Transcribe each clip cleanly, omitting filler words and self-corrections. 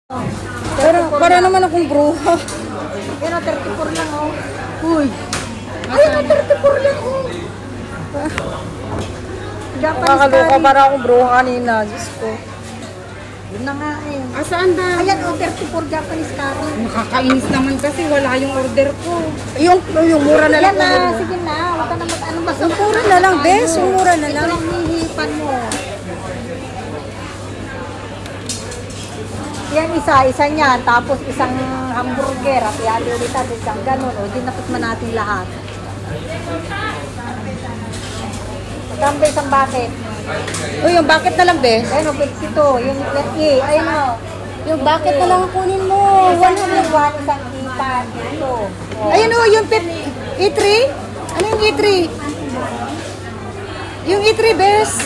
Pero para naman akong bruha. Yan na, 34 lang, oh. Uy. Ayun na, 34 lang, oh. Nakakaloka para akong bruha kanina. Diyos ko. Yun na nga eh. Saan ba? Ayan, oh, 34 Japanese curry. Nakakainis naman kasi wala yung order ko. Yung mura na lang. Yan na, sige na. Huwag ka naman, ano ba? Yung mura na lang, bes. Yung mura na lang. Ito lang hihipan mo. Yan isa niyan. Tapos isang hamburger. At yan ulit at isang ganun. O, dinatikman natin lahat. Magkano ba isang bucket? Uy, yung bucket na lang, bes. Ayun o, Pepsi to. Yung ayun o. Yung bucket na lang ang kunin mo. Isang iwan, isang ipan. Ito. Ayun o, yung E3? Ano yung E3? Yung E3, bes.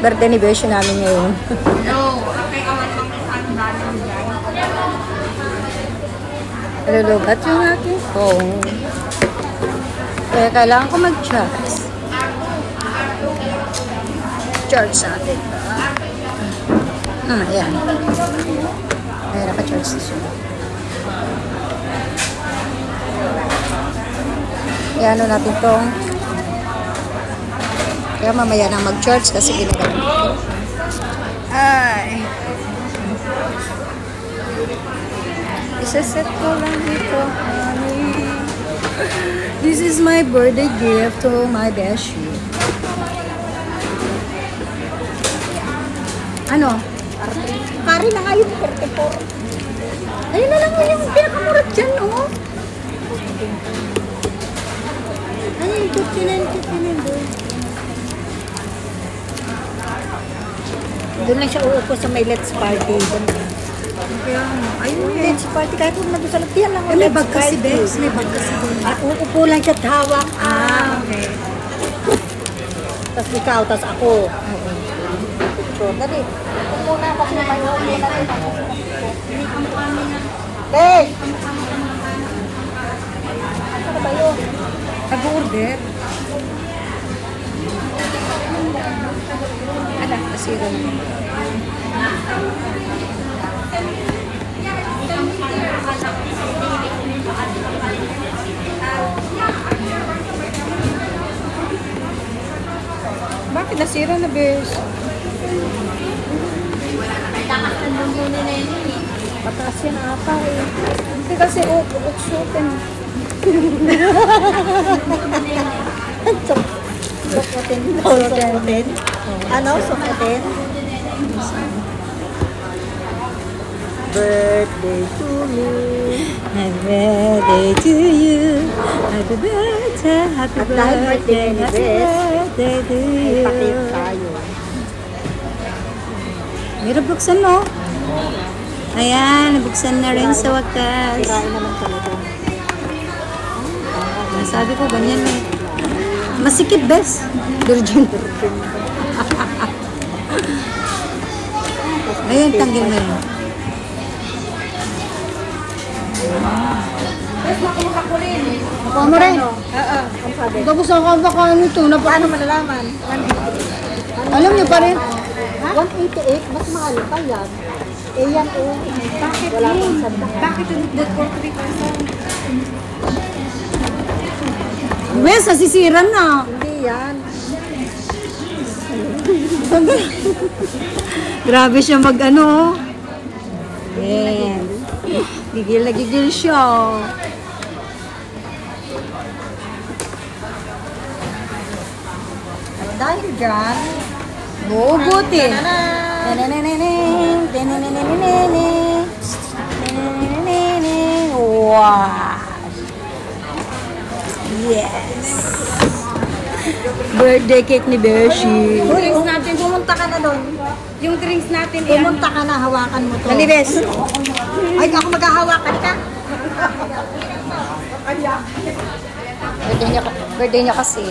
Birthday anniversary namin ngayon. Nalulubat yung aking phone. Kaya kailangan ko mag-charge. Charge natin. Ayan. Ayan, naka-charge na siya. Ayan, ano natin itong. Kaya mamaya na mag-charge kasi ginagamit ko. Ay. Isaset ko lang dito, honey. This is my birthday gift to my beshi. Ano? Curry na nga yung 34. Ayun na lang yung pinakamurot dyan, oh. Ano yung 59 doon? Doon lang siya uupo sa may let's party. Kaya, ayun eh. Let's party, kahit huwag na doon sa lagyan lang. May bag kasi, Bex. May bag kasi doon. At uupo lang siya at hawak. Okay. Tapos ikaw, tapos ako. Picture. Dali. Ito muna kasi may uupo na rin. Hey! Ano ba yun? Nag-order. Ala, nasira na. Bakit nasira na, Bes? Pataas yan ata eh. Hindi kasi uksutin. Sukutin. Sukutin. Ano? Sukutin? Birthday to me. Happy birthday to you. Happy birthday, happy At dahil birthday ni happy Bes, birthday to may you. pakip tayo. Mira, buksan mo. Ayan, nabuksan na rin sa wakas. Sirain naman talaga. Sabi ko, ganyan eh. Masikip, Bes. Virgin. Ayan, tanggil mo yun. Nakuha mo rin. Ang sabi. Tapos nakabaka nito. Paano malalaman? Alam niyo pa rin. 188, mas mahal pa yan. Eh yan oh. Bakit wala pang sanda. Bakit yung good for 3,000? Wes, nasisiran na. Hindi yan. Grabe siya mag-ano. Ayan. Gigil na gigil siya. At dahil dyan, Bubutin. Wow. Yes. Birthday cake ni Beshi. uy, natin, pumunta ka na doon. Yung drinks natin, yan. Pumunta ka na, hawakan mo to. Dali, Bes. Ay, ako maghahawakan ka. Birthday niya kasi.